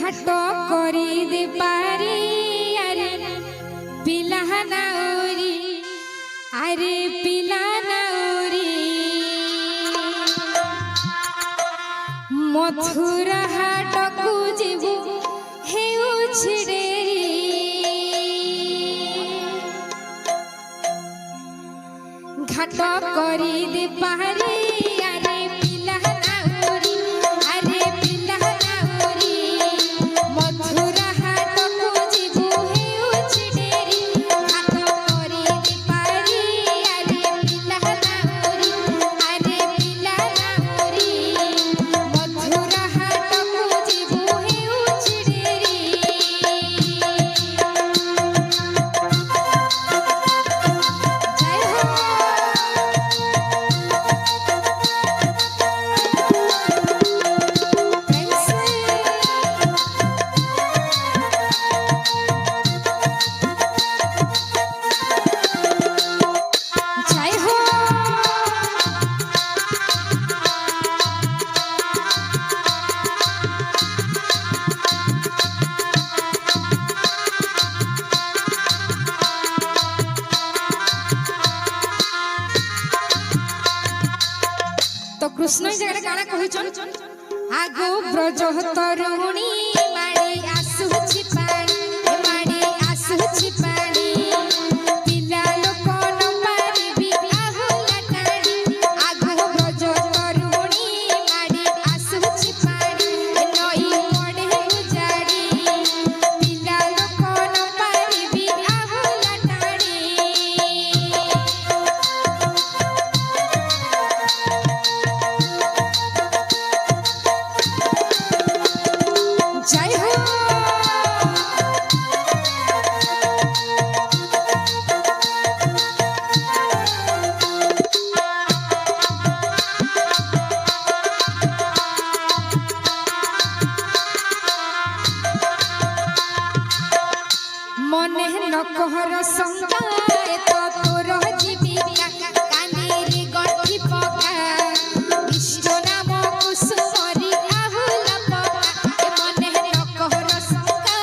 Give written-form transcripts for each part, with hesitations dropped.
घाट करी दे पारी अरे पिला नाउरी अरे पिला नाउरी मथुरा हाट को जीवु हेउ छिडेरी घाट करी दे पारी अरे पिला नाउरी अरे पिला नाउरी मथुरा हाट को जीवु हेउ छिडेरी घाट करी दे पारी अरे पिला नाउरी अरे पिला नाउरी मथुरा हाट को जीवु हेउ छिडेरी जय हो तो कृष्ण जगह गाना कहिछन आगो ब्रज तरुणी माड़ी आसुछि पानी माड़ी आसुछि पानी पिला लोक न पारिबी आहुला टाणी आगो ब्रज तरुणी माड़ी आसुछि पानी नई पड़े उजाड़ी पिला लोक न पारिबी आहुला टाणी जय हो मने न कहर संगा तो तोर जीविका कानेरी गठी पका इष्ट नाम कुसुमरी आहुला पका मने न कहर संगा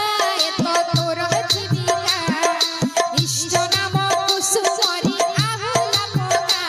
तो तोर जीविका इष्ट नाम कुसुमरी आहुला पका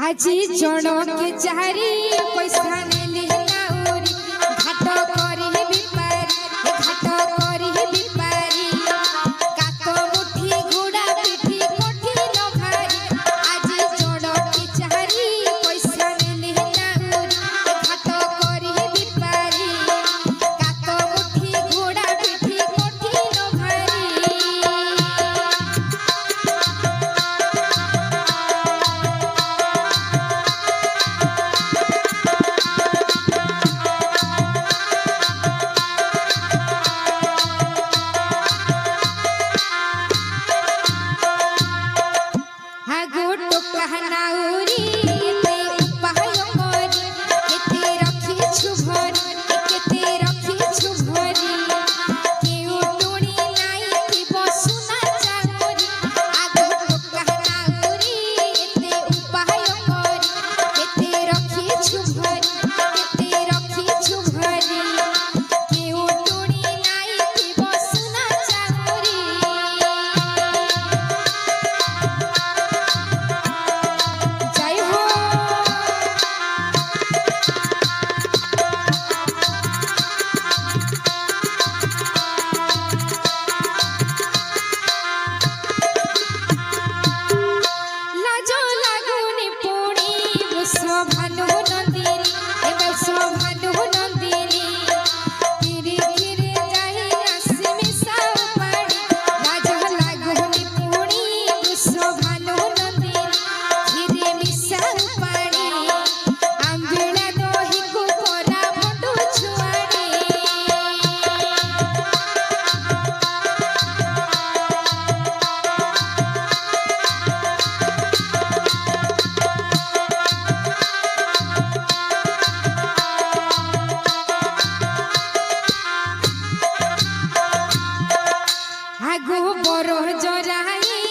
আজি জনকে চারি পয়সা নেলি নাউরি ঘাট করি বিপারি ঘাট করি বিপারি কাক মুঠি ঘোড়া পিঠি কঠিন ভারি আজি জনকে চারি পয়সা নেলি নাউরি ঘাট করি বিপারি কাক মুঠি ঘোড়া পিঠি কঠিন ভারি ঘর জরাই